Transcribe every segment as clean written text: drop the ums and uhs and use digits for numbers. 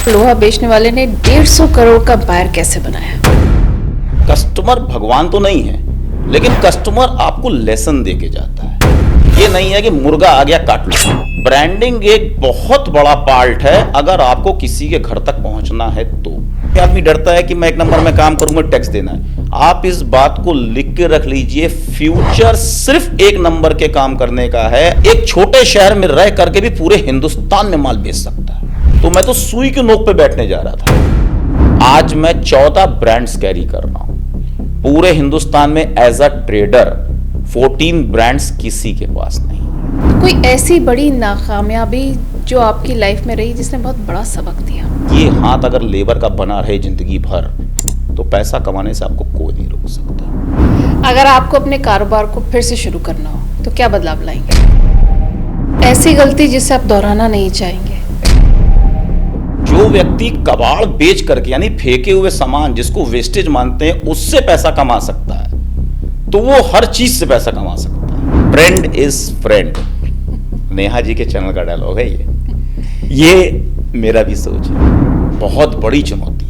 लोहा बेचने वाले ने 150 करोड़ का एम्पायर कैसे बनाया? कस्टमर भगवान तो नहीं है, लेकिन कस्टमर आपको लेसन दे के जाता है। ये नहीं है कि मुर्गा आ गया काट लो। ब्रांडिंग एक बहुत बड़ा पार्ट है अगर आपको किसी के घर तक पहुंचना है तो। आदमी डरता है कि मैं 1 नंबर में काम करूंगा, टैक्स देना है। आप इस बात को लिख के रख लीजिए, फ्यूचर सिर्फ 1 नंबर के काम करने का है। एक छोटे शहर में रह करके भी पूरे हिंदुस्तान में माल बेच सकता है। तो मैं तो सुई की नोक पे बैठने जा रहा था। आज मैं 14 ब्रांड्स कैरी कर रहा हूं पूरे हिंदुस्तान में एज अ ट्रेडर। 14 ब्रांड्स किसी के पास नहीं। कोई ऐसी बड़ी नाकामयाबी जो आपकी लाइफ में रही जिसने बहुत बड़ा सबक दिया? ये हाथ अगर लेबर का बना रहे जिंदगी भर तो पैसा कमाने से आपको कोई नहीं रोक सकता। अगर आपको अपने कारोबार को फिर से शुरू करना हो तो क्या बदलाव लाएंगे? ऐसी गलती जिसे आप दोहराना नहीं चाहेंगे? जो व्यक्ति कबाड़ बेच करके यानी फेंके हुए सामान जिसको वेस्टेज मानते हैं उससे पैसा कमा सकता है तो वो हर चीज से पैसा कमा सकता है। Friend is friend, Neha ji के चैनल का डायलॉग है ये मेरा भी सोच है। बहुत बड़ी चुनौती,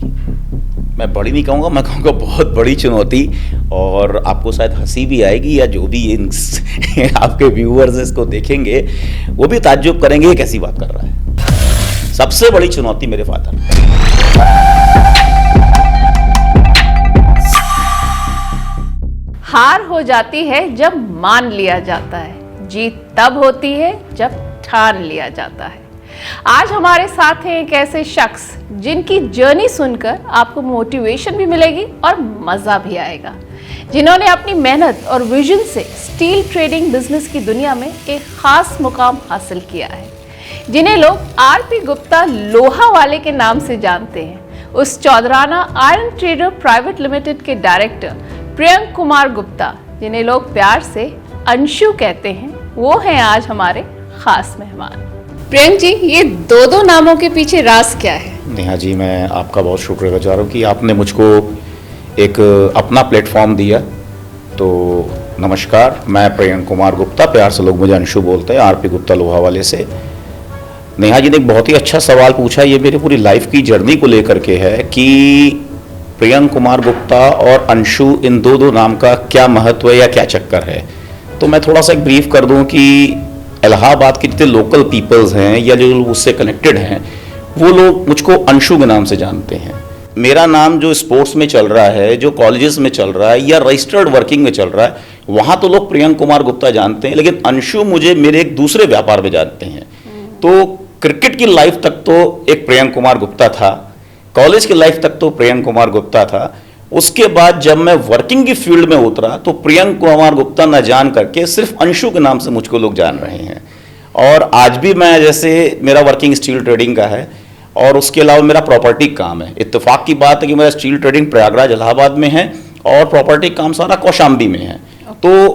मैं बड़ी नहीं कहूँगा, मैं कहूँगा बहुत बड़ी चुनौती। और आपको शायद हंसी भी आएगी या जो भी आपके व्यूअर्स इसको देखेंगे वो भी ताज्जुब करेंगे ये कैसी बात कर रहा है। सबसे बड़ी चुनौती मेरे फादर। हार हो जाती है जब मान लिया जाता है, जीत तब होती है जब ठान लिया जाता है। आज हमारे साथ हैं एक ऐसे शख्स जिनकी जर्नी सुनकर आपको मोटिवेशन भी मिलेगी और मजा भी आएगा, जिन्होंने अपनी मेहनत और विजन से स्टील ट्रेडिंग बिजनेस की दुनिया में एक खास मुकाम हासिल किया है, जिन्हें लोग आरपी गुप्ता लोहा वाले के नाम से जानते हैं। उस चौधराना आयरन ट्रेडर प्राइवेट लिमिटेड के डायरेक्टर प्रियंक कुमार गुप्ता, जिन्हें लोग प्यार से अंशु कहते हैं, वो हैं आज हमारे खास मेहमान। प्रियंक जी, ये दो नामों के पीछे राज क्या है? नेहा जी, मैं आपका बहुत शुक्रगुजार हूँ कि आपने मुझको एक अपना प्लेटफॉर्म दिया। तो नमस्कार, मैं प्रियंक कुमार गुप्ता, प्यार से लोग मुझे अंशु बोलते हैं, आरपी गुप्ता लोहा वाले से। नेहा जी ने एक बहुत ही अच्छा सवाल पूछा, ये मेरी पूरी लाइफ की जर्नी को लेकर के है कि प्रियंक कुमार गुप्ता और अंशु इन दो नाम का क्या महत्व है या क्या चक्कर है। तो मैं थोड़ा सा एक ब्रीफ कर दूं कि इलाहाबाद के जितने लोकल पीपल्स हैं या जो लोग उससे कनेक्टेड हैं वो लोग मुझको अंशु के नाम से जानते हैं। मेरा नाम जो स्पोर्ट्स में चल रहा है, जो कॉलेजेस में चल रहा है या रजिस्टर्ड वर्किंग में चल रहा है, वहाँ तो लोग प्रियंक कुमार गुप्ता जानते हैं, लेकिन अंशु मुझे मेरे एक दूसरे व्यापार में जानते हैं। तो क्रिकेट की लाइफ तक तो एक प्रियंक कुमार गुप्ता था, कॉलेज की लाइफ तक तो प्रियंक कुमार गुप्ता था। उसके बाद जब मैं वर्किंग की फील्ड में उतरा तो प्रियंक कुमार गुप्ता न जान करके सिर्फ अंशु के नाम से मुझको लोग जान रहे हैं। और आज भी मैं, जैसे मेरा वर्किंग स्टील ट्रेडिंग का है और उसके अलावा मेरा प्रॉपर्टी काम है। इत्तेफाक की बात है कि मेरा स्टील ट्रेडिंग प्रयागराज इलाहाबाद में है और प्रॉपर्टी काम सारा कौशाम्बी में है। तो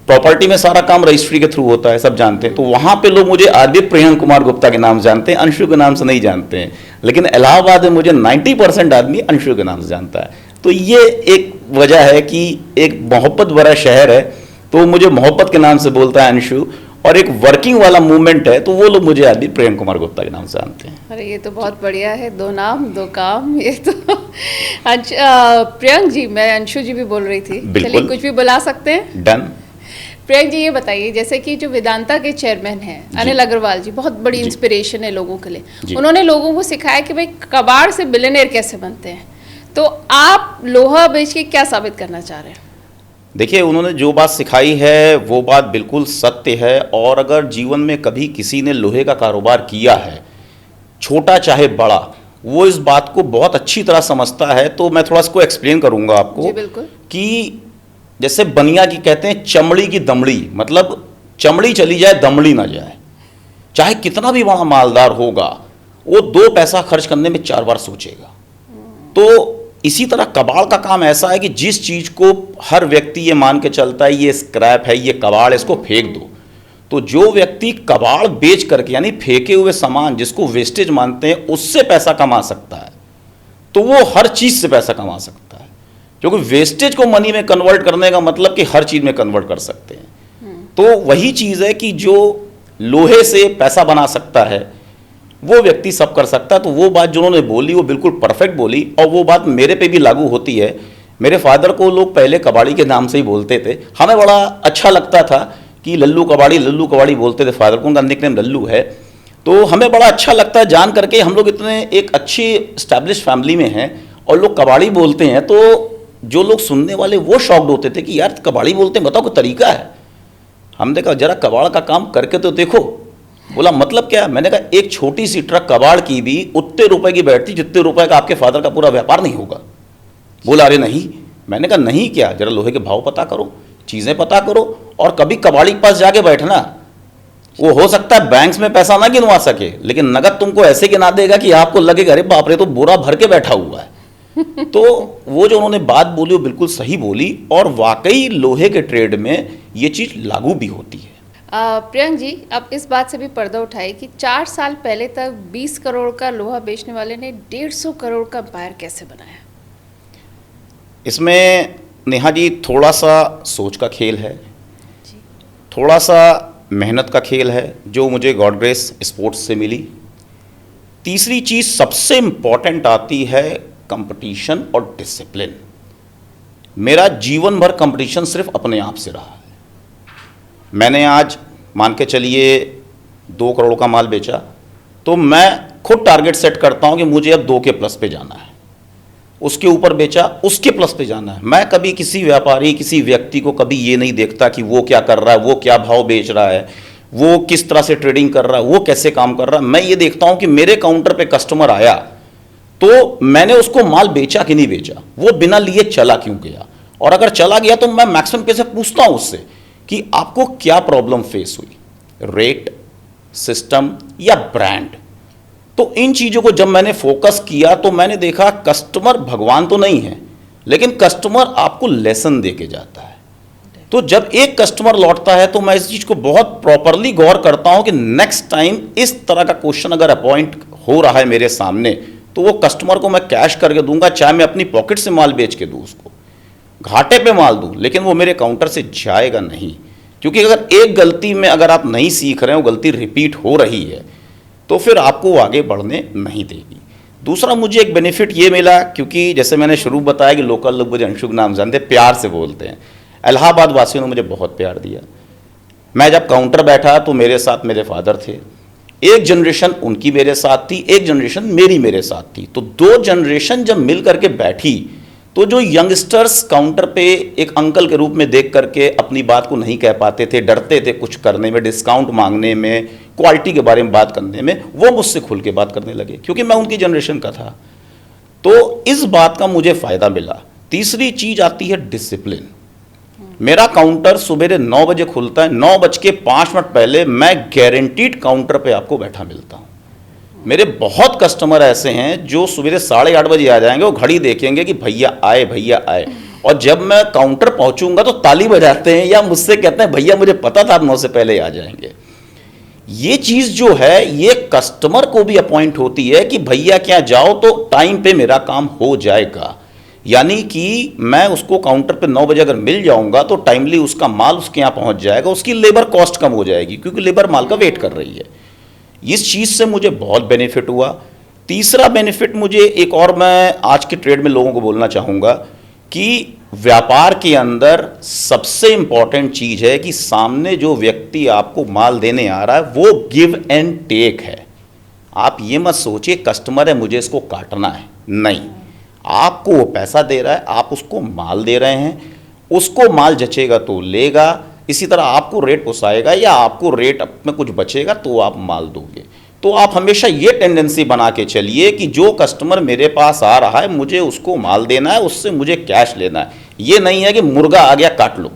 प्रॉपर्टी में सारा काम रजिस्ट्री के थ्रू होता है, सब जानते हैं। तो वहाँ पे लोग मुझे आज भी प्रियंक कुमार गुप्ता के नाम से जानते हैं, अंशु के नाम से नहीं जानते हैं। लेकिन इलाहाबाद में मुझे 90% आदमी अंशु के नाम से जानता है। तो ये एक वजह है कि एक मोहब्बत भरा शहर है तो मुझे मोहब्बत के नाम से बोलता है अंशु, और एक वर्किंग वाला मूवमेंट है तो वो लोग मुझे आज भी प्रियंक कुमार गुप्ता के नाम से जानते हैं। अरे ये तो बहुत बढ़िया है, 2 नाम 2 काम। ये तो प्रियंक जी, मैं अंशु जी भी बोल रही थी, चलिए कुछ भी बुला सकते हैं। डन। प्रियंक जी, ये बताइए, जैसे कि जो वेदांता के चेयरमैन हैं अनिल अग्रवाल जी, बहुत बड़ी इंस्पिरेशन है लोगों के लिए। उन्होंने लोगों को सिखाया कि भाई कबाड़ से बिलियनियर कैसे बनते हैं। तो आप लोहा बेच के क्या साबित करना चाह रहे हैं? देखिए, उन्होंने जो बात सिखाई है वो बात बिल्कुल सत्य है। और अगर जीवन में कभी किसी ने लोहे का कारोबार किया है, छोटा चाहे बड़ा, वो इस बात को बहुत अच्छी तरह समझता है। तो मैं थोड़ा इसको एक्सप्लेन करूंगा आपको कि जैसे बनिया की कहते हैं चमड़ी की दमड़ी, मतलब चमड़ी चली जाए दमड़ी ना जाए। चाहे कितना भी वहाँ मालदार होगा, वो 2 पैसा खर्च करने में 4 बार सोचेगा। तो इसी तरह कबाड़ का काम ऐसा है कि जिस चीज़ को हर व्यक्ति ये मान के चलता है ये स्क्रैप है, ये कबाड़, इसको फेंक दो, तो जो व्यक्ति कबाड़ बेच करके यानी फेंके हुए सामान जिसको वेस्टेज मानते हैं उससे पैसा कमा सकता है, तो वो हर चीज़ से पैसा कमा सकता है। क्योंकि वेस्टेज को मनी में कन्वर्ट करने का मतलब कि हर चीज़ में कन्वर्ट कर सकते हैं। तो वही चीज़ है कि जो लोहे से पैसा बना सकता है वो व्यक्ति सब कर सकता है। तो वो बात जो उन्होंने बोली वो बिल्कुल परफेक्ट बोली, और वो बात मेरे पे भी लागू होती है। मेरे फादर को लोग पहले कबाड़ी के नाम से ही बोलते थे, हमें बड़ा अच्छा लगता था कि लल्लू कबाड़ी बोलते थे फादर को, उनका निकनेम लल्लू है। तो हमें बड़ा अच्छा लगता है जान करके हम लोग इतने एक अच्छी एस्टैब्लिश फैमिली में हैं और लोग कबाड़ी बोलते हैं, तो जो लोग सुनने वाले वो शॉक्ड होते थे कि यार कबाड़ी बोलते हैं, बताओ कोई तरीका है। हमने कहा जरा कबाड़ का काम करके तो देखो। बोला मतलब क्या? मैंने कहा एक छोटी सी ट्रक कबाड़ की भी उतने रुपए की बैठती जितने रुपए का आपके फादर का पूरा व्यापार नहीं होगा। बोला अरे नहीं। मैंने कहा नहीं क्या, जरा लोहे के भाव पता करो, चीजें पता करो, और कभी कबाड़ी के पास जाके बैठना। वो हो सकता है बैंक्स में पैसा ना गिनवा सके, लेकिन नगद तुमको ऐसे गिना देगा कि आपको लगेगा अरे बाप रे तो बोरा भर के बैठा हुआ है। तो वो जो उन्होंने बात बोली वो बिल्कुल सही बोली, और वाकई लोहे के ट्रेड में ये चीज लागू भी होती है। प्रियंक जी, अब इस बात से भी पर्दा उठाए कि 4 साल पहले तक 20 करोड़ का लोहा बेचने वाले ने 150 करोड़ का एम्पायर कैसे बनाया? इसमें नेहा जी थोड़ा सा सोच का खेल है, थोड़ा सा मेहनत का खेल है जो मुझे गॉड ग्रेस स्पोर्ट्स से मिली। तीसरी चीज़ सबसे इम्पॉर्टेंट आती है कंपटीशन और डिसिप्लिन। मेरा जीवन भर कंपटीशन सिर्फ अपने आप से रहा है। मैंने आज मान के चलिए 2 करोड़ का माल बेचा, तो मैं खुद टारगेट सेट करता हूं कि मुझे अब 2 के प्लस पे जाना है। उसके ऊपर बेचा, उसके प्लस पे जाना है। मैं कभी किसी व्यापारी, किसी व्यक्ति को कभी ये नहीं देखता कि वो क्या कर रहा है, वो क्या भाव बेच रहा है, वो किस तरह से ट्रेडिंग कर रहा है, वो कैसे काम कर रहा है। मैं ये देखता हूं कि मेरे काउंटर पे कस्टमर आया तो मैंने उसको माल बेचा कि नहीं बेचा, वो बिना लिए चला क्यों गया, और अगर चला गया तो मैं मैक्सिमम कैसे पूछता हूं उससे कि आपको क्या प्रॉब्लम फेस हुई, रेट, सिस्टम या ब्रांड। तो इन चीज़ों को जब मैंने फोकस किया तो मैंने देखा कस्टमर भगवान तो नहीं है, लेकिन कस्टमर आपको लेसन दे के जाता है। तो जब एक कस्टमर लौटता है तो मैं इस चीज़ को बहुत प्रॉपरली गौर करता हूं कि नेक्स्ट टाइम इस तरह का क्वेश्चन अगर अपॉइंट हो रहा है मेरे सामने तो वो कस्टमर को मैं कैश करके दूंगा, चाहे मैं अपनी पॉकेट से माल बेच के दूं, उसको घाटे पे माल दूं, लेकिन वो मेरे काउंटर से जाएगा नहीं। क्योंकि अगर एक गलती में अगर आप नहीं सीख रहे हैं, वो गलती रिपीट हो रही है, तो फिर आपको वो आगे बढ़ने नहीं देगी। दूसरा मुझे एक बेनिफिट ये मिला, क्योंकि जैसे मैंने शुरू बताया कि लोकल लोग मुझे अंशुक नाम जानते, प्यार से बोलते हैं। इलाहाबाद वासियों ने मुझे बहुत प्यार दिया। मैं जब काउंटर बैठा तो मेरे साथ मेरे फादर थे, एक जनरेशन उनकी मेरे साथ थी, एक जनरेशन मेरी मेरे साथ थी। तो 2 जनरेशन जब मिल करके बैठी तो जो यंगस्टर्स काउंटर पे एक अंकल के रूप में देख करके अपनी बात को नहीं कह पाते थे, डरते थे कुछ करने में, डिस्काउंट मांगने में, क्वालिटी के बारे में बात करने में, वो मुझसे खुल के बात करने लगे क्योंकि मैं उनकी जनरेशन का था। तो इस बात का मुझे फायदा मिला। तीसरी चीज आती है डिसिप्लिन। मेरा काउंटर सुबह 9 बजे खुलता है, 9:05 पहले मैं गारंटीड काउंटर पे आपको बैठा मिलता हूँ। मेरे बहुत कस्टमर ऐसे हैं जो सुबह 8:30 बजे आ जाएंगे, वो घड़ी देखेंगे कि भैया आए, और जब मैं काउंटर पहुंचूंगा तो ताली बजाते हैं या मुझसे कहते हैं भैया मुझे पता था आप 9 से पहले आ जाएंगे। ये चीज़ जो है ये कस्टमर को भी अपॉइंट होती है कि भैया क्या जाओ तो टाइम पे मेरा काम हो जाएगा। यानी कि मैं उसको काउंटर पे 9 बजे अगर मिल जाऊंगा तो टाइमली उसका माल उसके यहाँ पहुंच जाएगा, उसकी लेबर कॉस्ट कम हो जाएगी क्योंकि लेबर माल का वेट कर रही है। इस चीज़ से मुझे बहुत बेनिफिट हुआ। तीसरा बेनिफिट मुझे एक और मैं आज के ट्रेड में लोगों को बोलना चाहूँगा कि व्यापार के अंदर सबसे इंपॉर्टेंट चीज़ है कि सामने जो व्यक्ति आपको माल देने आ रहा है वो गिव एंड टेक है। आप ये मत सोचिए कस्टमर है मुझे इसको काटना है, नहीं, आपको वो पैसा दे रहा है, आप उसको माल दे रहे हैं, उसको माल जचेगा तो लेगा, इसी तरह आपको रेट पोसाएगा या आपको रेट में कुछ बचेगा तो आप माल दोगे। तो आप हमेशा ये टेंडेंसी बना के चलिए कि जो कस्टमर मेरे पास आ रहा है मुझे उसको माल देना है, उससे मुझे कैश लेना है। ये नहीं है कि मुर्गा आ गया काट लो।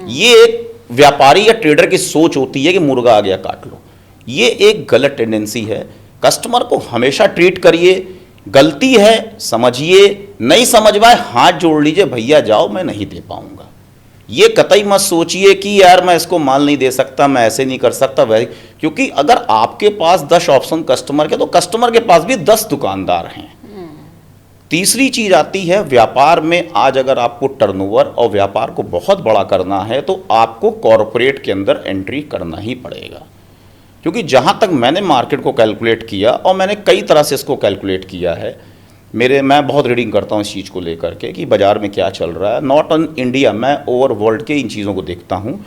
ये एक व्यापारी या ट्रेडर की सोच होती है कि मुर्गा आ गया काट लो। ये एक गलत टेंडेंसी है। कस्टमर को हमेशा ट्रीट करिए, गलती है समझिए, नहीं समझ पाए हाथ जोड़ लीजिए, भैया जाओ मैं नहीं दे पाऊंगा। ये कतई मत सोचिए कि यार मैं इसको माल नहीं दे सकता, मैं ऐसे नहीं कर सकता वैसे, क्योंकि अगर आपके पास 10 ऑप्शन कस्टमर के तो कस्टमर के पास भी 10 दुकानदार हैं। तीसरी चीज आती है व्यापार में, आज अगर आपको टर्नओवर और व्यापार को बहुत बड़ा करना है तो आपको कॉरपोरेट के अंदर एंट्री करना ही पड़ेगा, क्योंकि जहाँ तक मैंने मार्केट को कैलकुलेट किया, और मैंने कई तरह से इसको कैलकुलेट किया है, मैं बहुत रीडिंग करता हूँ इस चीज़ को लेकर के कि बाज़ार में क्या चल रहा है, नॉट ऑन इंडिया, मैं ओवर वर्ल्ड के इन चीज़ों को देखता हूँ।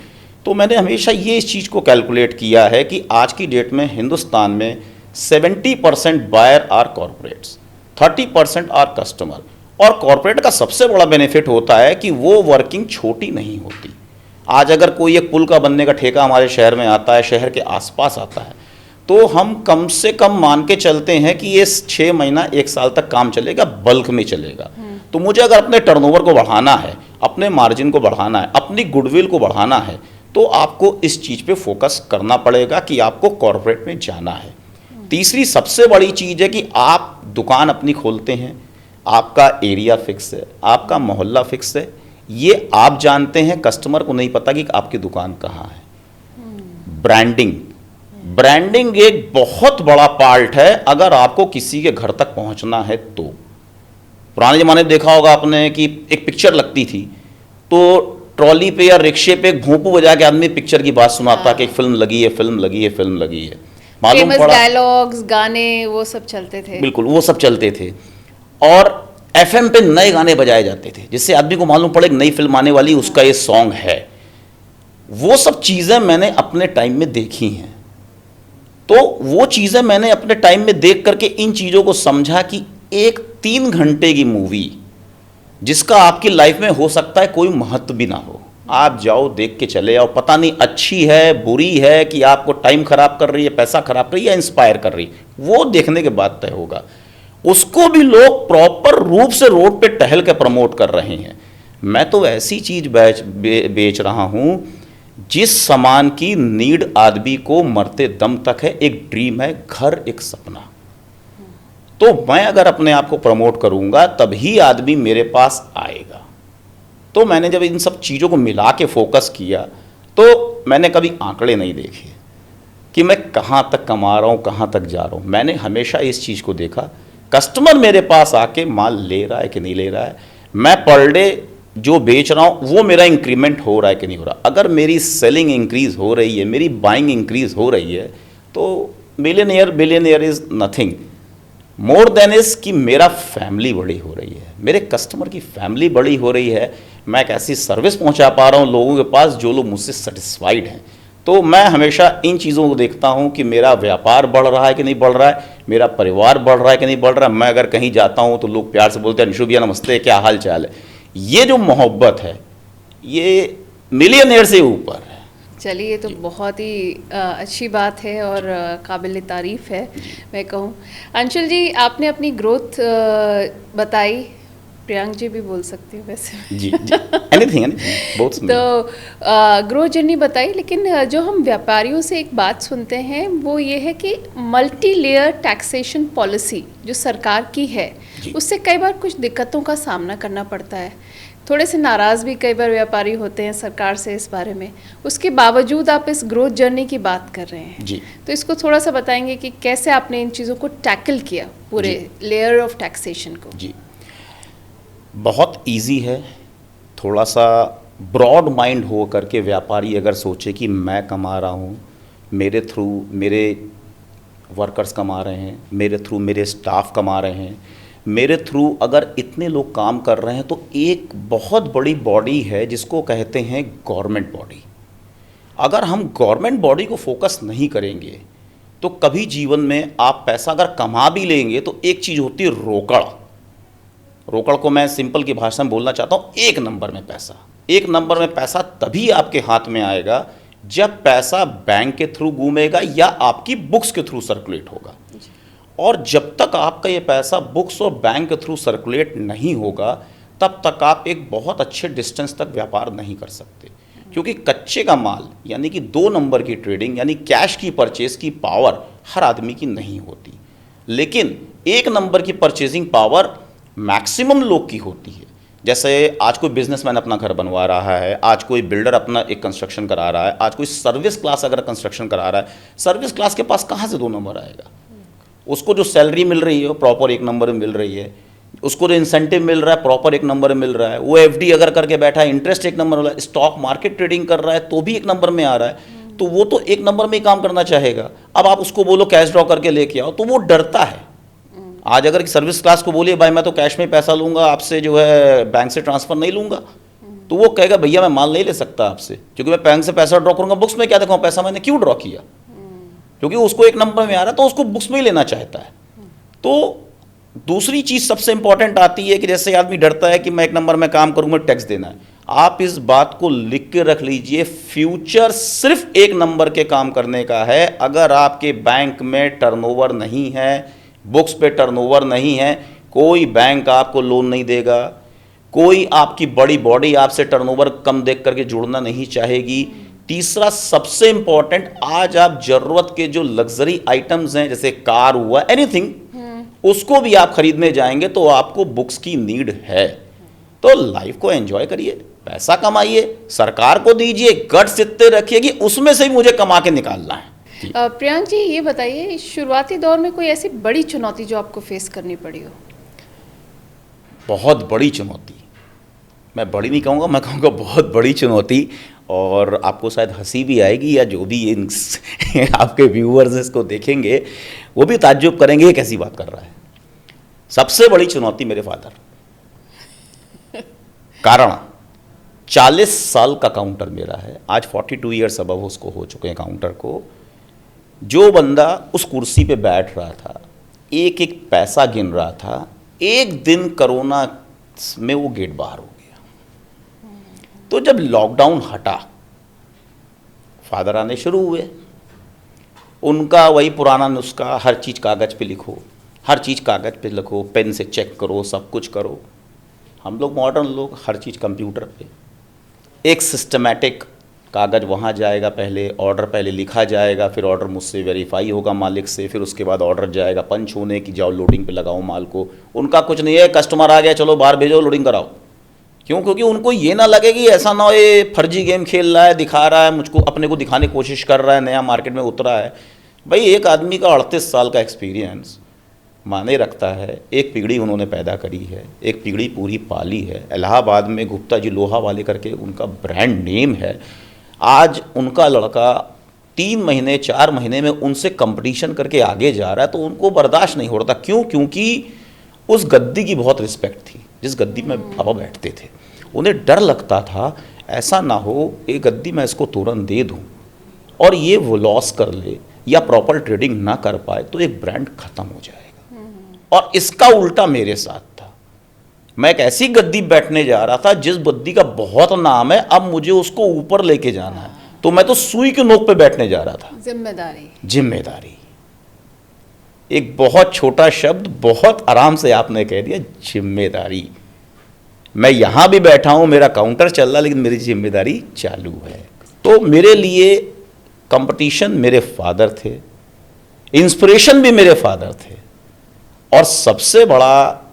तो मैंने हमेशा ये इस चीज़ को कैलकुलेट किया है कि आज की डेट में हिंदुस्तान में 70% buyer are corporates, 30% are customer. और कॉरपोरेट का सबसे बड़ा बेनिफिट होता है कि वो वर्किंग छोटी नहीं होती। आज अगर कोई एक पुल का बनने का ठेका हमारे शहर में आता है, शहर के आसपास आता है, तो हम कम से कम मान के चलते हैं कि ये 6 महीना 1 साल तक काम चलेगा, बल्क में चलेगा। तो मुझे अगर अपने टर्नओवर को बढ़ाना है, अपने मार्जिन को बढ़ाना है, अपनी गुडविल को बढ़ाना है, तो आपको इस चीज़ पे फोकस करना पड़ेगा कि आपको कॉरपोरेट में जाना है। तीसरी सबसे बड़ी चीज़ है कि आप दुकान अपनी खोलते हैं, आपका एरिया फिक्स है, आपका मोहल्ला फिक्स है, ये आप जानते हैं, कस्टमर को नहीं पता कि आपकी दुकान कहाँ है। ब्रांडिंग एक बहुत बड़ा पार्ट है अगर आपको किसी के घर तक पहुंचना है तो। पुराने ज़माने में देखा होगा आपने कि एक पिक्चर लगती थी तो ट्रॉली पे या रिक्शे पे एक भोंपू बजा के आदमी पिक्चर की बात सुनाता कि फिल्म लगी है, फिल्म लगी है, फिल्म लगी है। मालूम पड़ा डायलॉग्स, गाने वो सब चलते थे। बिल्कुल, वो सब चलते थे। और एफएम पे नए गाने बजाए जाते थे, जिससे आदमी को मालूम पड़े नई फिल्म आने वाली, उसका ये सॉन्ग है। वो सब चीज़ें मैंने अपने टाइम में देखी हैं। तो वो चीज़ें मैंने अपने टाइम में देख करके इन चीज़ों को समझा कि एक 3 घंटे की मूवी जिसका आपकी लाइफ में हो सकता है कोई महत्व भी ना हो, आप जाओ देख के चले आओ, पता नहीं अच्छी है बुरी है, कि आपको टाइम खराब कर रही है, पैसा खराब कर रही है, या इंस्पायर कर रही है, वो देखने के बाद तय होगा। उसको भी लोग प्रॉपर रूप से रोड पे टहल के प्रमोट कर रहे हैं। मैं तो ऐसी चीज़ बेच रहा हूँ जिस सामान की नीड आदमी को मरते दम तक है। एक ड्रीम है, घर एक सपना। तो मैं अगर अपने आप को प्रमोट करूंगा तभी आदमी मेरे पास आएगा। तो मैंने जब इन सब चीज़ों को मिला के फोकस किया तो मैंने कभी आंकड़े नहीं देखे कि मैं कहाँ तक कमा रहा हूँ, कहाँ तक जा रहा हूँ। मैंने हमेशा इस चीज़ को देखा, कस्टमर मेरे पास आके माल ले रहा है कि नहीं ले रहा है, मैं पर डे जो बेच रहा हूँ वो मेरा इंक्रीमेंट हो रहा है कि नहीं हो रहा। अगर मेरी सेलिंग इंक्रीज हो रही है, मेरी बाइंग इंक्रीज हो रही है, तो billionaire is nothing more than is कि मेरा फैमिली बड़ी हो रही है, मेरे कस्टमर की फैमिली बड़ी हो रही है। मैं एक ऐसी सर्विस पहुंचा पा रहा हूं लोगों के पास जो लोग मुझसे सेटिस्फाइड हैं। तो मैं हमेशा इन चीज़ों को देखता हूं कि मेरा व्यापार बढ़ रहा है कि नहीं बढ़ रहा है, मेरा परिवार बढ़ रहा है कि नहीं बढ़ रहा है। मैं अगर कहीं जाता हूं तो लोग प्यार से बोलते हैं अंशु भैया नमस्ते, क्या हाल चाल है। ये जो मोहब्बत है ये मिलियनेयर से ऊपर है। चलिए, ये तो बहुत ही अच्छी बात है और काबिल तारीफ़ है मैं कहूँ। अंशुल जी, आपने अपनी ग्रोथ बताई, प्रियांक जी भी बोल सकती हूँ वैसे। जी एनीथिंग बहुत। तो ग्रोथ जर्नी बताई, लेकिन जो हम व्यापारियों से एक बात सुनते हैं वो ये है कि मल्टी लेयर टैक्सेशन पॉलिसी जो सरकार की है उससे कई बार कुछ दिक्कतों का सामना करना पड़ता है। थोड़े से नाराज़ भी कई बार व्यापारी होते हैं सरकार से इस बारे में। उसके बावजूद आप इस ग्रोथ जर्नी की बात कर रहे हैं जी। तो इसको थोड़ा सा बताएंगे कि कैसे आपने इन चीज़ों को टैकल किया, पूरे लेयर ऑफ टैक्सेशन को। जी, बहुत इजी है। थोड़ा सा ब्रॉड माइंड हो करके व्यापारी अगर सोचे कि मैं कमा रहा हूँ, मेरे थ्रू मेरे वर्कर्स कमा रहे हैं, मेरे थ्रू मेरे स्टाफ कमा रहे हैं, मेरे थ्रू अगर इतने लोग काम कर रहे हैं, तो एक बहुत बड़ी बॉडी है जिसको कहते हैं गवर्नमेंट बॉडी। अगर हम गवर्नमेंट बॉडी को फोकस नहीं करेंगे तो कभी जीवन में आप पैसा अगर कमा भी लेंगे तो एक चीज़ होती है रोकड़। रोकड़ को मैं सिंपल की भाषा में बोलना चाहता हूँ, 1 नंबर में पैसा। 1 नंबर में पैसा तभी आपके हाथ में आएगा जब पैसा बैंक के थ्रू घूमेगा या आपकी बुक्स के थ्रू सर्कुलेट होगा। और जब तक आपका ये पैसा बुक्स और बैंक के थ्रू सर्कुलेट नहीं होगा तब तक आप एक बहुत अच्छे डिस्टेंस तक व्यापार नहीं कर सकते। क्योंकि कच्चे का माल यानी कि 2 नंबर की ट्रेडिंग यानी कैश की परचेज की पावर हर आदमी की नहीं होती, लेकिन 1 नंबर की परचेजिंग पावर मैक्सिमम लोग की होती है। जैसे आज कोई बिजनेसमैन अपना घर बनवा रहा है, आज कोई बिल्डर अपना एक कंस्ट्रक्शन करा रहा है, आज कोई सर्विस क्लास अगर कंस्ट्रक्शन करा रहा है, सर्विस क्लास के पास कहाँ से 2 नंबर आएगा। उसको जो सैलरी मिल रही है वो प्रॉपर 1 नंबर में मिल रही है, उसको जो इंसेंटिव मिल रहा है प्रॉपर 1 नंबर में मिल रहा है, वो एफडी अगर करके बैठा है इंटरेस्ट 1 नंबर वाला, स्टॉक मार्केट ट्रेडिंग कर रहा है तो भी 1 नंबर में आ रहा है। तो वो तो एक नंबर में ही काम करना चाहेगा। अब आप उसको बोलो कैश ड्रॉ करके लेके आओ, तो वो डरता है। आज अगर सर्विस क्लास को बोलिए भाई मैं तो कैश में पैसा लूंगा आपसे, जो है बैंक से ट्रांसफर नहीं लूंगा, तो वो कहेगा भैया मैं माल नहीं ले सकता आपसे, क्योंकि मैं बैंक से पैसा ड्रॉ करूंगा, बुक्स में क्या देखूँ पैसा मैंने क्यों ड्रॉ किया, क्योंकि उसको एक नंबर में आ रहा है तो उसको बुक्स में ही लेना चाहता है। तो दूसरी चीज सबसे इंपॉर्टेंट आती है कि जैसे आदमी डरता है कि मैं एक नंबर में काम करूंगा, टैक्स देना है। आप इस बात को लिख के रख लीजिए, फ्यूचर सिर्फ एक नंबर के काम करने का है। अगर आपके बैंक में टर्नओवर नहीं है, बुक्स पे टर्नओवर नहीं है, कोई बैंक आपको लोन नहीं देगा, कोई आपकी बड़ी बॉडी आपसे टर्नओवर कम देख करके जुड़ना नहीं चाहेगी। तीसरा सबसे इंपॉर्टेंट, आज आप जरूरत के जो लग्जरी आइटम्स हैं जैसे कार हुआ, एनीथिंग, उसको भी आप खरीदने जाएंगे तो आपको बुक्स की नीड है। तो लाइफ को एंजॉय करिए, पैसा कमाइए, सरकार को दीजिए, गट्स इतने रखिए कि उसमें से ही मुझे कमा के निकालना है। प्रियांक जी ये बताइए, शुरुआती दौर में कोई ऐसी बड़ी चुनौती जो आपको फेस करनी पड़ी हो? बहुत बड़ी चुनौती, मैं बड़ी नहीं कहूँगा, मैं कहूँगा बहुत बड़ी चुनौती, और आपको शायद हंसी भी आएगी, या जो भी आपके व्यूअर्स इसको देखेंगे वो भी ताज्जुब करेंगे ये कैसी बात कर रहा है। सबसे बड़ी चुनौती मेरे फादर। कारण 40 साल का काउंटर मेरा है, आज 42 ईयर्स अब उसको हो चुके हैं काउंटर को। जो बंदा उस कुर्सी पे बैठ रहा था, एक एक पैसा गिन रहा था, एक दिन कोरोना में वो गेट बाहर हो गया। तो जब लॉकडाउन हटा, फादर आने शुरू हुए, उनका वही पुराना नुस्खा, हर चीज़ कागज़ पे लिखो, हर चीज़ कागज़ पे लिखो, पेन से चेक करो, सब कुछ करो। हम लोग मॉडर्न लोग, हर चीज़ कंप्यूटर पे, एक सिस्टमैटिक, कागज़ वहाँ जाएगा, पहले ऑर्डर पहले लिखा जाएगा, फिर ऑर्डर मुझसे वेरीफाई होगा मालिक से, फिर उसके बाद ऑर्डर जाएगा पंच होने की, जाओ लोडिंग पे लगाओ माल को। उनका कुछ नहीं है, कस्टमर आ गया चलो बाहर भेजो लोडिंग कराओ। क्यों? क्योंकि उनको ये ना लगे कि ऐसा ना हो ये फर्जी गेम खेल रहा है, दिखा रहा है मुझको, अपने को दिखाने की कोशिश कर रहा है, नया मार्केट में उतरा है। भाई एक आदमी का 38 साल का एक्सपीरियंस माने रखता है, एक पीढ़ी उन्होंने पैदा करी है, एक पीढ़ी पूरी पाली है। इलाहाबाद में गुप्ता जी लोहा वाले करके उनका ब्रांड नेम है। आज उनका लड़का 3 महीने 4 महीने में उनसे कंपटीशन करके आगे जा रहा है, तो उनको बर्दाश्त नहीं हो रहा था। क्यों? क्योंकि उस गद्दी की बहुत रिस्पेक्ट थी, जिस गद्दी में पापा बैठते थे। उन्हें डर लगता था ऐसा ना हो ये गद्दी मैं इसको तुरंत दे दूं और ये वो लॉस कर ले या प्रॉपर ट्रेडिंग ना कर पाए तो एक ब्रांड खत्म हो जाएगा। और इसका उल्टा मेरे साथ था। मैं एक ऐसी गद्दी बैठने जा रहा था जिस गद्दी का बहुत नाम है, अब मुझे उसको ऊपर लेके जाना है, तो मैं तो सुई के नोक पे बैठने जा रहा था। जिम्मेदारी एक बहुत छोटा शब्द, बहुत आराम से आपने कह दिया, जिम्मेदारी। मैं यहां भी बैठा हूं, मेरा काउंटर चल रहा, लेकिन मेरी जिम्मेदारी चालू है। तो मेरे लिए कंपटीशन मेरे फादर थे, इंस्पिरेशन भी मेरे फादर थे, और सबसे बड़ा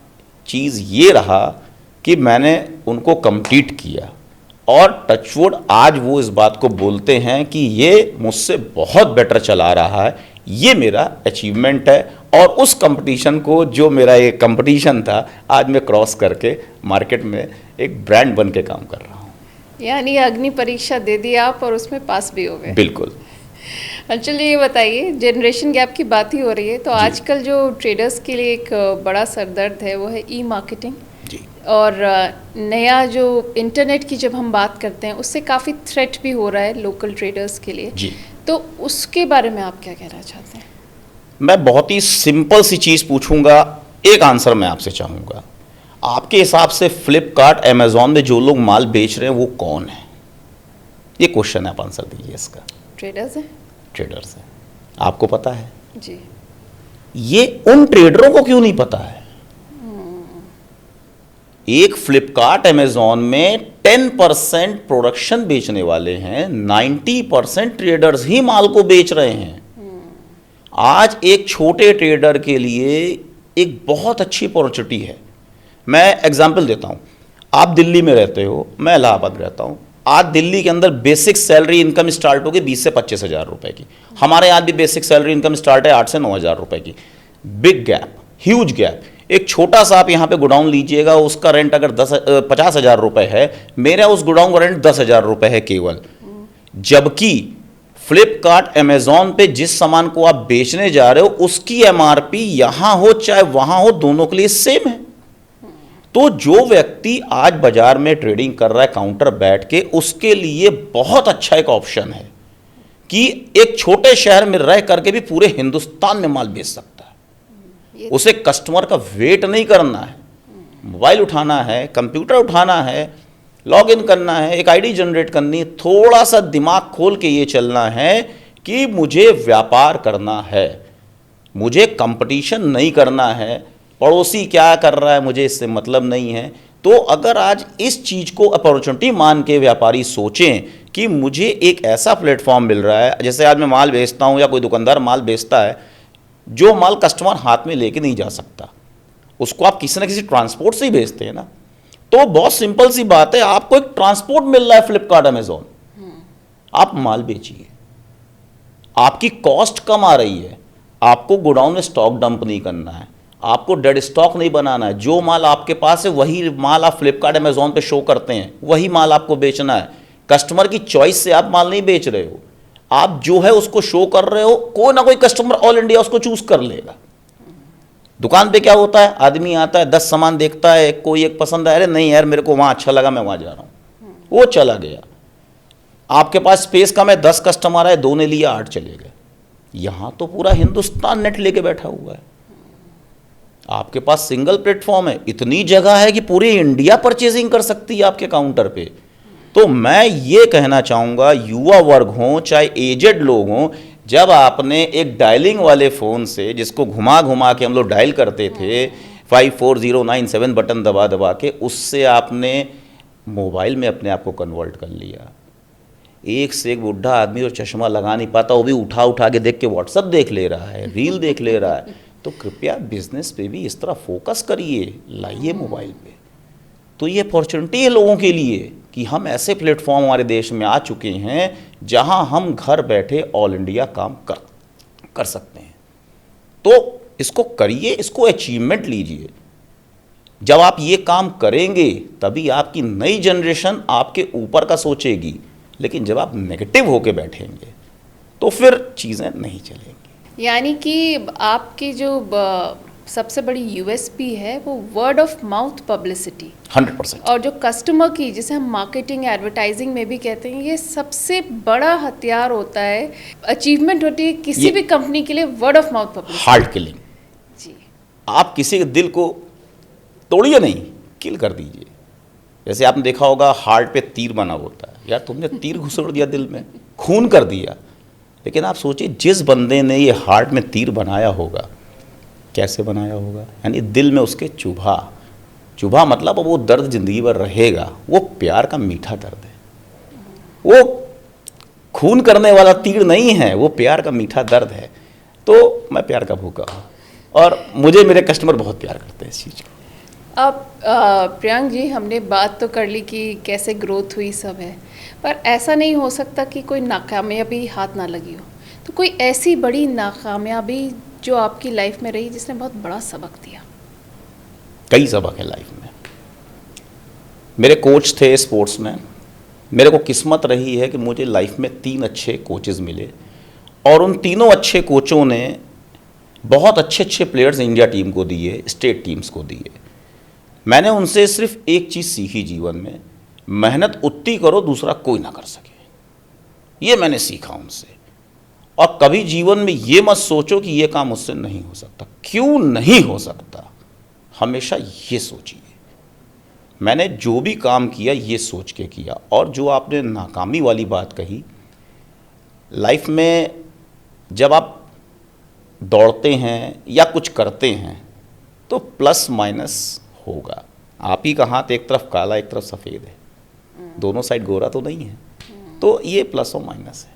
चीज़ ये रहा कि मैंने उनको कंप्लीट किया। और टचवुड आज वो इस बात को बोलते हैं कि ये मुझसे बहुत बेटर चला रहा है, ये मेरा अचीवमेंट है। और उस कंपटीशन को, जो मेरा ये कंपटीशन था, आज मैं क्रॉस करके मार्केट में एक ब्रांड बन के काम कर रहा हूँ। यानी अग्नि परीक्षा दे दी आप और उसमें पास भी हो गए। बिल्कुल। चलिए ये बताइए, जनरेशन गैप की बात ही हो रही है, तो आजकल जो ट्रेडर्स के लिए एक बड़ा सरदर्द है वो है ई मार्केटिंग। और नया जो इंटरनेट की जब हम बात करते हैं उससे काफ़ी थ्रेट भी हो रहा है लोकल ट्रेडर्स के लिए जी। तो उसके बारे में आप क्या कहना चाहते हैं? मैं बहुत ही सिंपल सी चीज़ पूछूंगा, एक आंसर मैं आपसे चाहूँगा। आपके हिसाब से फ्लिपकार्ट, अमेजोन में जो लोग माल बेच रहे हैं वो कौन है? ये क्वेश्चन है, आप आंसर दीजिए इसका। ट्रेडर्स हैं। ट्रेडर्स हैं, आपको पता है जी। ये उन ट्रेडरों को क्यों नहीं पता है? एक फ्लिपकार्ट अमेजोन में 10% प्रोडक्शन बेचने वाले हैं, 90% ट्रेडर्स ही माल को बेच रहे हैं। आज एक छोटे ट्रेडर के लिए एक बहुत अच्छी अपॉर्चुनिटी है। मैं एग्जांपल देता हूं, आप दिल्ली में रहते हो, मैं इलाहाबाद रहता हूं। आज दिल्ली के अंदर बेसिक सैलरी इनकम स्टार्ट होगी 20 से 25 हज़ार रुपए की। हमारे यहाँ भी बेसिक सैलरी इनकम स्टार्ट है 8 से 9 हज़ार रुपए की। Big gap, huge gap. एक छोटा सा आप यहाँ पे गोडाउन लीजिएगा, उसका रेंट अगर 50 हज़ार रुपए है, मेरा उस गोडाउन का रेंट 10 हज़ार रुपए है केवल। जबकि फ्लिपकार्ट अमेजॉन पे जिस सामान को आप बेचने जा रहे हो उसकी एमआरपी यहां हो चाहे वहां हो, दोनों के लिए सेम है। तो जो व्यक्ति आज बाजार में ट्रेडिंग कर रहा है काउंटर बैठ के, उसके लिए बहुत अच्छा एक ऑप्शन है कि एक छोटे शहर में रह करके भी पूरे हिंदुस्तान में माल बेच सकता है। उसे कस्टमर का वेट नहीं करना है, मोबाइल उठाना है, कंप्यूटर उठाना है, लॉग इन करना है, एक आईडी जनरेट करनी है, थोड़ा सा दिमाग खोल के ये चलना है कि मुझे व्यापार करना है, मुझे कंपटीशन नहीं करना है, पड़ोसी क्या कर रहा है मुझे इससे मतलब नहीं है। तो अगर आज इस चीज को अपॉर्चुनिटी मान के व्यापारी सोचें कि मुझे एक ऐसा प्लेटफॉर्म मिल रहा है, जैसे आज मैं माल बेचता हूं या कोई दुकानदार माल बेचता है, जो माल कस्टमर हाथ में लेके नहीं जा सकता, उसको आप किसी ना किसी ट्रांसपोर्ट से ही भेजते हैं ना। तो बहुत सिंपल सी बात है, आपको एक ट्रांसपोर्ट मिल रहा है फ्लिपकार्ट अमेजॉन, आप माल बेचिए, आपकी कॉस्ट कम आ रही है, आपको गोडाउन में स्टॉक डंप नहीं करना है, आपको डेड स्टॉक नहीं बनाना है, जो माल आपके पास है वही माल आप फ्लिपकार्ट अमेजॉन पे शो करते हैं, वही माल आपको बेचना है। कस्टमर की चॉइस से आप माल नहीं बेच रहे हो, आप जो है उसको शो कर रहे हो, कोई ना कोई कस्टमर ऑल इंडिया उसको चूज कर लेगा। दुकान पे क्या होता है, आदमी आता है 10 सामान देखता है, कोई एक पसंद है, अरे नहीं यार मेरे को वहां अच्छा लगा मैं वहां जा रहा हूं, वो चला गया। आपके पास स्पेस कम है, 10 कस्टमर आए, 2 ने लिया, 8 चले गए। यहां तो पूरा हिंदुस्तान नेट लेके बैठा हुआ है, आपके पास सिंगल प्लेटफॉर्म है, इतनी जगह है कि पूरी इंडिया परचेजिंग कर सकती है आपके काउंटर पे। तो मैं ये कहना चाहूंगा, युवा वर्ग हो चाहे एजेड लोग हों, जब आपने एक डायलिंग वाले फ़ोन से, जिसको घुमा घुमा के हम लोग डायल करते थे 54097 बटन दबा दबा के, उससे आपने मोबाइल में अपने आप को कन्वर्ट कर लिया। एक से एक बुढ़ा आदमी जो चश्मा लगा नहीं पाता, वो भी उठा उठा के देख के व्हाट्सअप देख ले रहा है, रील देख ले रहा है। तो कृपया बिजनेस पे भी इस तरह फोकस करिए, लाइए मोबाइल पे। तो ये अपॉर्चुनिटी है लोगों के लिए कि हम ऐसे प्लेटफॉर्म हमारे देश में आ चुके हैं जहां हम घर बैठे ऑल इंडिया काम कर सकते हैं। तो इसको करिए, इसको अचीवमेंट लीजिए। जब आप ये काम करेंगे तभी आपकी नई जनरेशन आपके ऊपर का सोचेगी, लेकिन जब आप नेगेटिव होके बैठेंगे तो फिर चीज़ें नहीं चलेंगी। यानी कि आपकी जो सबसे बड़ी यूएसपी है वो वर्ड ऑफ माउथ पब्लिसिटी 100%। और जो कस्टमर की, जिसे हम मार्केटिंग एडवर्टाइजिंग में भी कहते हैं, ये सबसे बड़ा हथियार होता है, अचीवमेंट होती है किसी भी कंपनी के लिए, word of mouth publicity. Heart killing जी, आप किसी के दिल को तोड़िए नहीं, किल कर दीजिए। जैसे आपने देखा होगा हार्ट पे तीर बना होता है, यार तुमने तीर घुसोड़ दिया दिल में, खून कर दिया। लेकिन आप सोचिए जिस बंदे ने ये हार्ट में तीर बनाया होगा, कैसे बनाया होगा, यानी दिल में उसके चुभा मतलब वो दर्द जिंदगी भर रहेगा। वो प्यार का मीठा दर्द है, वो खून करने वाला तीर नहीं है, वो प्यार का मीठा दर्द है। तो मैं प्यार का भूखा हूँ और मुझे मेरे कस्टमर बहुत प्यार करते हैं इस चीज़ को। अब प्रियंक जी, हमने बात तो कर ली कि कैसे ग्रोथ हुई, सब है, पर ऐसा नहीं हो सकता कि कोई नाकामयाबी हाथ ना लगी हो। तो कोई ऐसी बड़ी नाकामयाबी जो आपकी लाइफ में रही जिसने बहुत बड़ा सबक दिया? कई सबक है लाइफ में। मेरे कोच थे स्पोर्ट्स में, मेरे को किस्मत रही है कि मुझे लाइफ में 3 अच्छे कोचेज़ मिले और उन तीनों अच्छे कोचों ने बहुत अच्छे अच्छे प्लेयर्स इंडिया टीम को दिए, स्टेट टीम्स को दिए। मैंने उनसे सिर्फ एक चीज़ सीखी जीवन में, मेहनत उतनी करो दूसरा कोई ना कर सके। ये मैंने सीखा उनसे। और कभी जीवन में ये मत सोचो कि ये काम मुझसे नहीं हो सकता। क्यों नहीं हो सकता, हमेशा ये सोचिए। मैंने जो भी काम किया ये सोच के किया। और जो आपने नाकामी वाली बात कही, लाइफ में जब आप दौड़ते हैं या कुछ करते हैं तो प्लस माइनस होगा। आप ही का हाथ एक तरफ काला एक तरफ सफ़ेद है, दोनों साइड गोरा तो नहीं है। तो ये प्लस और माइनस है।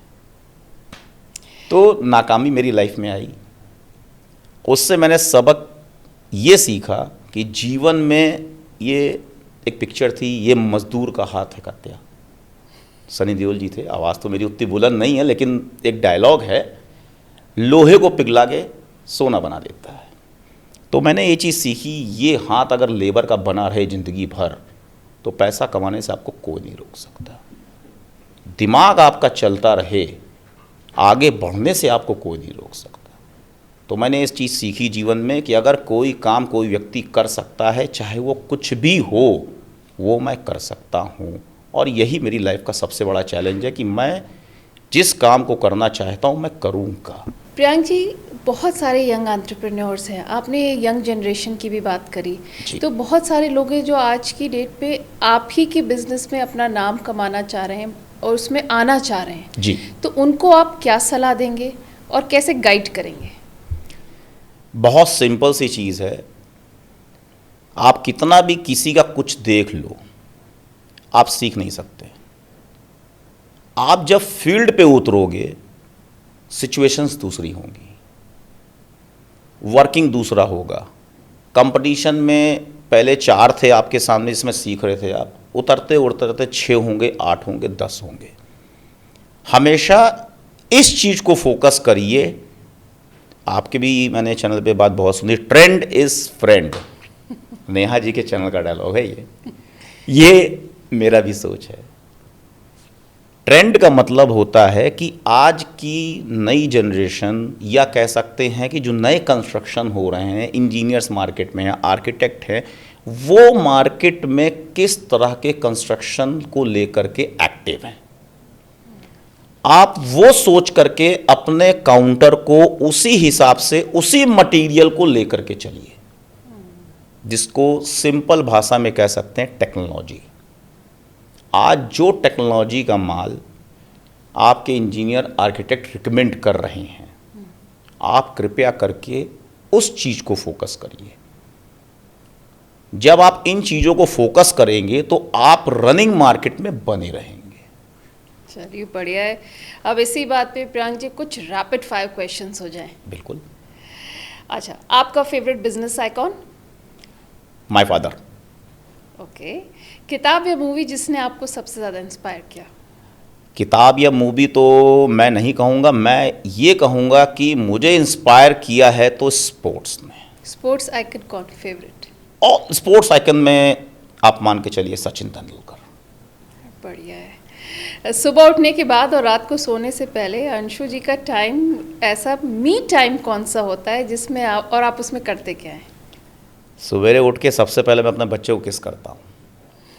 तो नाकामी मेरी लाइफ में आई, उससे मैंने सबक ये सीखा कि जीवन में, ये एक पिक्चर थी, ये मजदूर का हाथ है कत्या, सनी देओल जी थे। आवाज़ तो मेरी उतनी बुलंद नहीं है, लेकिन एक डायलॉग है, लोहे को पिघला के सोना बना देता है। तो मैंने ये चीज़ सीखी, ये हाथ अगर लेबर का बना रहे ज़िंदगी भर तो पैसा कमाने से आपको कोई नहीं रोक सकता। दिमाग आपका चलता रहे आगे बढ़ने से आपको कोई नहीं रोक सकता। तो मैंने इस चीज़ सीखी जीवन में कि अगर कोई काम कोई व्यक्ति कर सकता है, चाहे वो कुछ भी हो, वो मैं कर सकता हूँ। और यही मेरी लाइफ का सबसे बड़ा चैलेंज है कि मैं जिस काम को करना चाहता हूँ मैं करूँगा। प्रियांक जी, बहुत सारे यंग एंटरप्रेन्योर्स हैं, आपने यंग जनरेशन की भी बात करी, तो बहुत सारे लोग हैं जो आज की डेट पे आप ही के बिजनेस में अपना नाम कमाना चाह रहे हैं और उसमें आना चाह रहे हैं जी। तो उनको आप क्या सलाह देंगे और कैसे गाइड करेंगे? बहुत सिंपल सी चीज़ है, आप कितना भी किसी का कुछ देख लो, आप सीख नहीं सकते। आप जब फील्ड पे उतरोगे, सिचुएशंस दूसरी होंगी, वर्किंग दूसरा होगा। कंपटीशन में पहले 4 थे आपके सामने जिसमें सीख रहे थे आप, उतरते उतरते 6 होंगे, 8 होंगे, 10 होंगे। हमेशा इस चीज़ को फोकस करिए। आपके भी मैंने चैनल पे बात बहुत सुनी, trend is friend. Neha ji के चैनल का डायलॉग है ये मेरा भी सोच है। ट्रेंड का मतलब होता है कि आज की नई जनरेशन, या कह सकते हैं कि जो नए कंस्ट्रक्शन हो रहे हैं, इंजीनियर्स मार्केट में हैं, आर्किटेक्ट हैं, वो मार्केट में किस तरह के कंस्ट्रक्शन को लेकर के एक्टिव हैं। आप वो सोच करके अपने काउंटर को उसी हिसाब से, उसी मटेरियल को लेकर के चलिए, जिसको सिंपल भाषा में कह सकते हैं टेक्नोलॉजी। आज जो टेक्नोलॉजी का माल आपके इंजीनियर आर्किटेक्ट रिकमेंड कर रहे हैं, आप कृपया करके उस चीज़ को फोकस करिए। जब आप इन चीज़ों को फोकस करेंगे तो आप रनिंग मार्केट में बने रहेंगे। चलिए, बढ़िया है। अब इसी बात पे प्रियांक जी कुछ रैपिड फायर क्वेश्चंस हो जाएं। बिल्कुल। अच्छा, आपका favourite business icon? My father. Okay. किताब या मूवी जिसने आपको सबसे ज़्यादा इंस्पायर किया? किताब या मूवी तो मैं नहीं कहूँगा, मैं ये कहूँगा कि मुझे इंस्पायर किया है तो स्पोर्ट्स ने। स्पोर्ट्स आइकन कौन फेवरेट? और स्पोर्ट्स आइकन में आप मान के चलिए सचिन तेंदुलकर। बढ़िया है। सुबह उठने के बाद और रात को सोने से पहले अंशु जी का टाइम, ऐसा मी टाइम कौन सा होता है जिसमें आप उसमें करते क्या हैं? सवेरे उठ के सबसे पहले मैं अपने बच्चे को किस करता हूँ।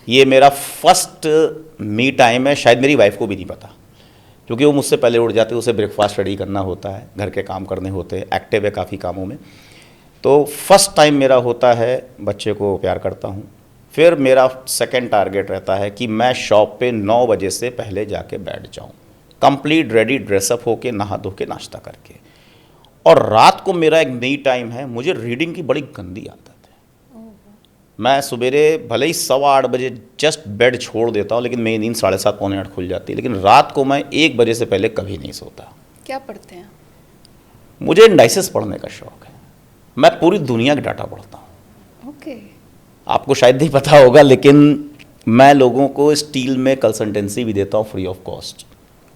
ये मेरा फर्स्ट मी टाइम है, शायद मेरी वाइफ को भी नहीं पता, क्योंकि वो मुझसे पहले उठ जाती है, उसे ब्रेकफास्ट रेडी करना होता है, घर के काम करने होते हैं, एक्टिव है काफ़ी कामों में। तो फर्स्ट टाइम मेरा होता है बच्चे को प्यार करता हूँ। फिर मेरा सेकंड टारगेट रहता है कि मैं शॉप पे 9 बजे से पहले जाके बैठ जाऊँ, कंप्लीट रेडी ड्रेसअप होके, नहा धो के, नाश्ता करके। और रात को मेरा एक मी टाइम है, मुझे रीडिंग की बड़ी गंदी आदत है। मैं सवेरे भले ही 7:15 बजे जस्ट बेड छोड़ देता हूँ, लेकिन मेरी नींद 7:30 पौने 8 खुल जाती है। लेकिन रात को मैं 1 बजे से पहले कभी नहीं सोता। क्या पढ़ते हैं? मुझे इंडाइसिस पढ़ने का शौक है, मैं पूरी दुनिया का डाटा पढ़ता हूँ। ओके। आपको शायद नहीं पता होगा, लेकिन मैं लोगों को स्टील में कंसल्टेंसी भी देता हूँ फ्री ऑफ कॉस्ट।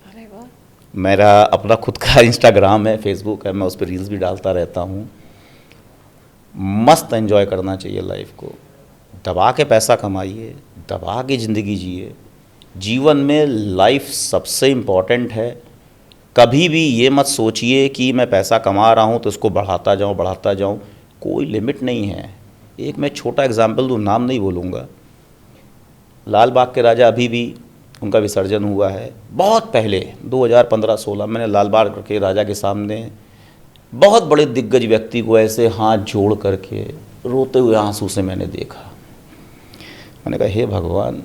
अरे वाह। मेरा अपना खुद का इंस्टाग्राम है, फेसबुक है, मैं उस पर रील्स भी डालता रहता हूँ। मस्त एंजॉय करना चाहिए लाइफ को, दबा के पैसा कमाइए, दबा के ज़िंदगी जिए। जीवन में लाइफ सबसे इम्पॉर्टेंट है। कभी भी ये मत सोचिए कि मैं पैसा कमा रहा हूँ तो इसको बढ़ाता जाऊँ, कोई लिमिट नहीं है। एक मैं छोटा एग्जाम्पल दूँ, नाम नहीं बोलूँगा। लाल बाग के राजा अभी भी उनका विसर्जन हुआ है। बहुत पहले 2015-16 मैंने लाल बाग के राजा के सामने बहुत बड़े दिग्गज व्यक्ति को ऐसे हाथ जोड़ करके रोते हुए आंसू से मैंने देखा। मैंने कहा, हे भगवान,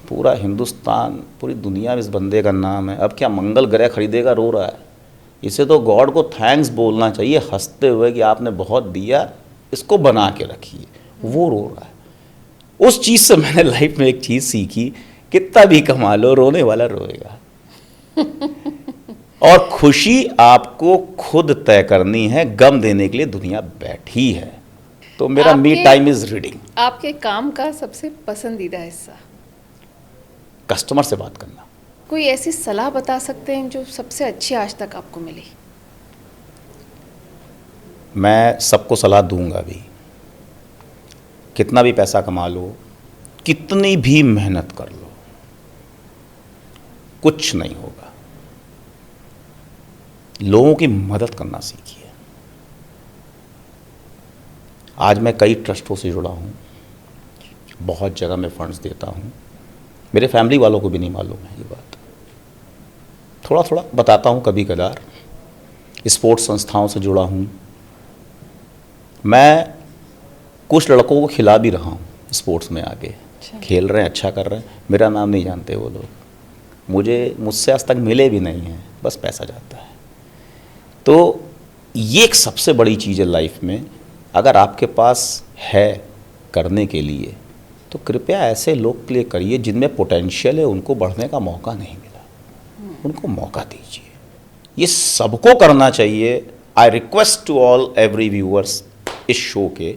पूरा हिंदुस्तान, पूरी दुनिया में इस बंदे का नाम है, अब क्या मंगल ग्रह खरीदेगा, रो रहा है। इसे तो गॉड को थैंक्स बोलना चाहिए हंसते हुए कि आपने बहुत दिया, इसको बना के रखिए। वो रो रहा है। उस चीज़ से मैंने लाइफ में एक चीज़ सीखी, कितना भी कमा लो, रोने वाला रोएगा। और खुशी आपको खुद तय करनी है, गम देने के लिए दुनिया बैठी है। तो मेरा मी टाइम इज रीडिंग। आपके काम का सबसे पसंदीदा हिस्सा? कस्टमर से बात करना। कोई ऐसी सलाह बता सकते हैं जो सबसे अच्छी आज तक आपको मिली? मैं सबको सलाह दूंगा भी, कितना भी पैसा कमा लो, कितनी भी मेहनत कर लो, कुछ नहीं होगा। लोगों की मदद करना सीखिए। आज मैं कई ट्रस्टों से जुड़ा हूँ, बहुत जगह मैं फंड्स देता हूँ। मेरे फैमिली वालों को भी नहीं मालूम है ये बात, थोड़ा थोड़ा बताता हूँ कभी कदार। स्पोर्ट्स संस्थाओं से जुड़ा हूँ, मैं कुछ लड़कों को खिला भी रहा हूँ स्पोर्ट्स में आगे। खेल रहे हैं, अच्छा कर रहे हैं, मेरा नाम नहीं जानते वो लोग, मुझसे आज तक मिले भी नहीं हैं, बस पैसा जाता है। तो ये एक सबसे बड़ी चीज़ है लाइफ में, अगर आपके पास है करने के लिए तो कृपया ऐसे लोग के लिए करिए जिनमें पोटेंशियल है, उनको बढ़ने का मौका नहीं मिला, उनको मौका दीजिए। ये सबको करना चाहिए। I request to all every viewers इस शो के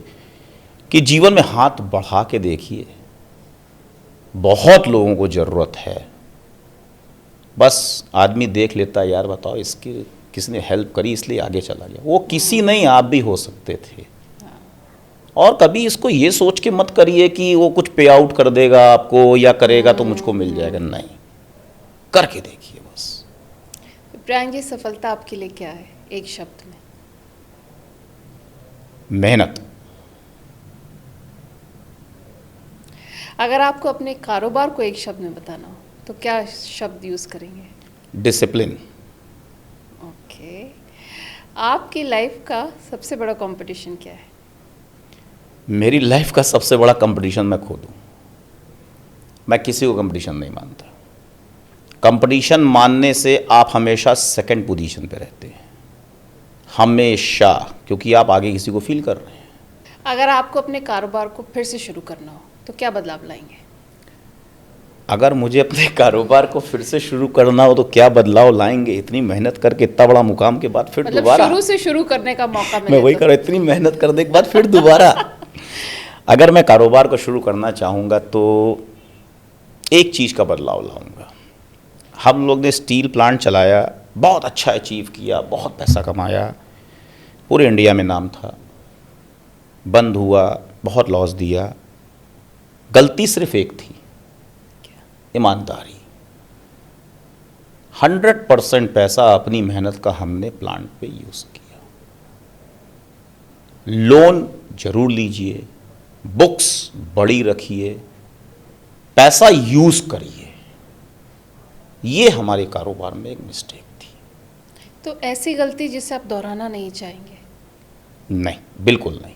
कि जीवन में हाथ बढ़ा के देखिए, बहुत लोगों को ज़रूरत है। बस आदमी देख लेता है, यार बताओ इसकी किसने हेल्प करी इसलिए आगे चला गया। वो किसी नहीं, आप भी हो सकते थे। और कभी इसको ये सोच के मत करिए कि वो कुछ पे आउट कर देगा आपको या करेगा तो मुझको मिल जाएगा, नहीं, करके देखिए बस। प्रियांक जी, सफलता आपके लिए क्या है एक शब्द में? मेहनत। अगर आपको अपने कारोबार को एक शब्द में बताना हो तो क्या शब्द यूज करेंगे? डिसिप्लिन। ओके। आपकी लाइफ का सबसे बड़ा कंपटीशन क्या है? मेरी लाइफ का सबसे बड़ा कंपटीशन मैं खुद हूँ। मैं किसी को कंपटीशन नहीं मानता। कंपटीशन मानने से आप हमेशा सेकंड पोजीशन पे रहते हैं, हमेशा, क्योंकि आप आगे किसी को फील कर रहे हैं। अगर आपको अपने कारोबार को फिर से शुरू करना हो तो क्या बदलाव लाएंगे? अगर मुझे अपने कारोबार को फिर से शुरू करना हो तो क्या बदलाव लाएंगे? इतनी मेहनत करके इतना बड़ा मुकाम के बाद फिर मतलब दोबारा शुरू से शुरू करने का मौका मिले? मैं वही कर, इतनी मेहनत करने के बाद फिर दोबारा अगर मैं कारोबार को शुरू करना चाहूँगा तो एक चीज़ का बदलाव लाऊंगा। हम लोग ने स्टील प्लांट चलाया, बहुत अच्छा अचीव किया, बहुत पैसा कमाया, पूरे इंडिया में नाम था, बंद हुआ, बहुत लॉस दिया। गलती सिर्फ एक थी, ईमानदारी। 100% पैसा अपनी मेहनत का हमने प्लांट पे यूज़ किया। लोन जरूर लीजिए, बुक्स बड़ी रखिए, पैसा यूज़ करिए। ये हमारे कारोबार में एक मिस्टेक थी। तो ऐसी गलती जिसे आप दोहराना नहीं चाहेंगे? नहीं, बिल्कुल नहीं।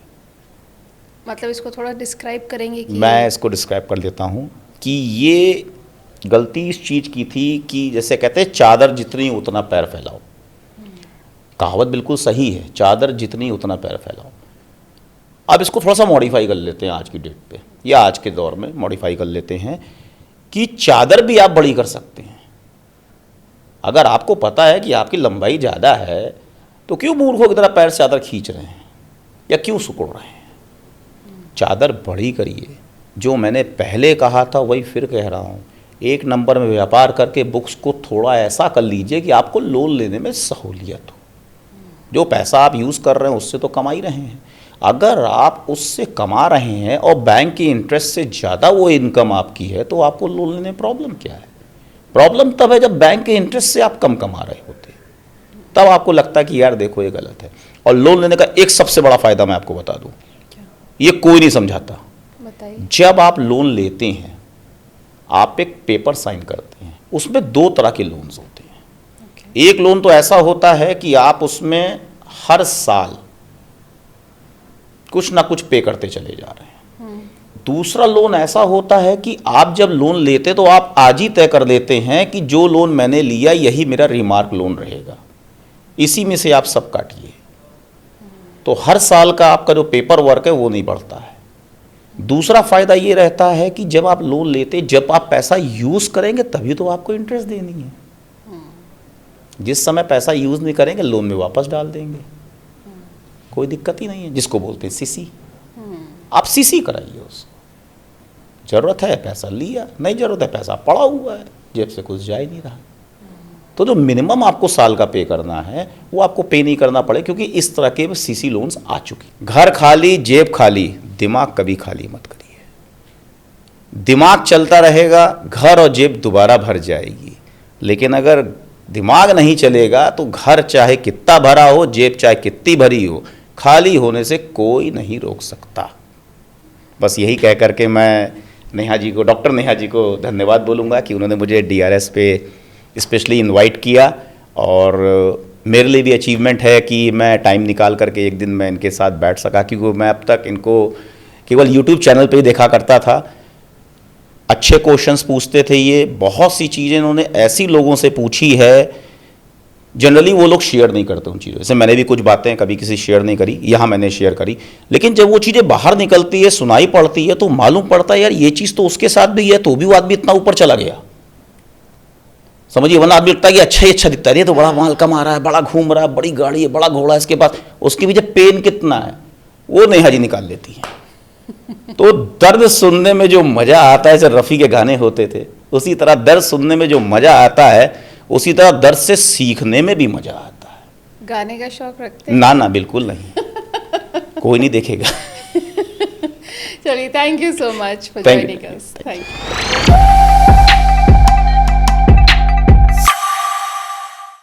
मतलब इसको थोड़ा डिस्क्राइब करेंगे कि? मैं इसको डिस्क्राइब कर देता हूँ कि ये गलती इस चीज़ की थी कि जैसे कहते हैं चादर जितनी उतना पैर फैलाओ। कहावत बिल्कुल सही है, चादर जितनी उतना पैर फैलाओ। अब इसको थोड़ा सा मॉडिफाई कर लेते हैं आज की डेट पे, या आज के दौर में मॉडिफाई कर लेते हैं कि चादर भी आप बड़ी कर सकते हैं। अगर आपको पता है कि आपकी लंबाई ज़्यादा है तो क्यों मूर्खों की तरह पैर से चादर खींच रहे हैं या क्यों सिकुड़ रहे हैं? चादर बड़ी करिए। जो मैंने पहले कहा था वही फिर कह रहा हूँ, 1 नंबर में व्यापार करके बुक्स को थोड़ा ऐसा कर लीजिए कि आपको लोन लेने में सहूलियत हो। जो पैसा आप यूज़ कर रहे हैं उससे तो कमा ही रहे हैं। अगर आप उससे कमा रहे हैं और बैंक की इंटरेस्ट से ज़्यादा वो इनकम आपकी है तो आपको लोन लेने में प्रॉब्लम क्या है? प्रॉब्लम तब है जब बैंक के इंटरेस्ट से आप कम कमा रहे होते, तब आपको लगता है कि यार देखो ये गलत है। और लोन लेने का एक सबसे बड़ा फ़ायदा मैं आपको बता दूँ, ये कोई नहीं समझाता। बताइए। जब आप लोन लेते हैं आप एक पेपर साइन करते हैं, उसमें 2 तरह के लोन्स होते हैं। एक लोन तो ऐसा होता है कि आप उसमें हर साल कुछ ना कुछ पे करते चले जा रहे हैं। दूसरा लोन ऐसा होता है कि आप जब लोन लेते तो आप आज ही तय कर लेते हैं कि जो लोन मैंने लिया यही मेरा रिमार्क लोन रहेगा, इसी में से आप सब काटिए। तो हर साल का आपका जो पेपर वर्क है वो नहीं बढ़ता है। दूसरा फ़ायदा ये रहता है कि जब आप लोन लेते, जब आप पैसा यूज़ करेंगे तभी तो आपको इंटरेस्ट देनी है। जिस समय पैसा यूज़ नहीं करेंगे लोन में वापस डाल देंगे, कोई दिक्कत ही नहीं है। जिसको बोलते हैं सीसी, आप सीसी कराइए उसको। ज़रूरत है पैसा लिया, नहीं ज़रूरत है पैसा पड़ा हुआ है, जेब से कुछ जा ही नहीं रहा। तो जो मिनिमम आपको साल का पे करना है वो आपको पे नहीं करना पड़े, क्योंकि इस तरह के सीसी लोन्स आ चुके। घर खाली जेब खाली, दिमाग कभी खाली मत करिए। दिमाग चलता रहेगा, घर और जेब दोबारा भर जाएगी। लेकिन अगर दिमाग नहीं चलेगा तो घर चाहे कितना भरा हो, जेब चाहे कितनी भरी हो, खाली होने से कोई नहीं रोक सकता। बस यही कह करके मैं नेहा जी को, डॉक्टर नेहा जी को धन्यवाद बोलूँगा कि उन्होंने मुझे DRS पे स्पेशली इनवाइट किया। और मेरे लिए भी अचीवमेंट है कि मैं टाइम निकाल करके एक दिन मैं इनके साथ बैठ सका, क्योंकि मैं अब तक इनको केवल YouTube चैनल पे ही देखा करता था। अच्छे क्वेश्चंस पूछते थे ये, बहुत सी चीज़ें इन्होंने ऐसी लोगों से पूछी है, जनरली वो लोग शेयर नहीं करते उन चीज़ों। जैसे मैंने भी कुछ बातें कभी किसी शेयर नहीं करी, यहाँ मैंने शेयर करी, लेकिन जब वो चीज़ें बाहर निकलती है, सुनाई पड़ती है, तो मालूम पड़ता है यार ये चीज़ तो उसके साथ भी है, तो भी वो आदमी इतना ऊपर चला गया। समझिए, वरना आदमी लगता है कि अच्छा ही अच्छा दिखता है, ये तो बड़ा माल कमा रहा है, बड़ा घूम रहा है, बड़ी गाड़ी है, बड़ा घोड़ा है इसके पास, उसके पीछे पेन कितना है वो नेहा जी निकाल लेती है। तो दर्द सुनने में जो मज़ा आता है, जैसे रफ़ी के गाने होते थे, उसी तरह दर्द सुनने में जो मज़ा आता है, उसी तरह दर्द से सीखने में भी मज़ा आता है। गाने का शौक रखते हैं? ना ना, बिल्कुल नहीं। कोई नहीं देखेगा। चलिए, thank you so much for Thank you. Joining us. Thank you.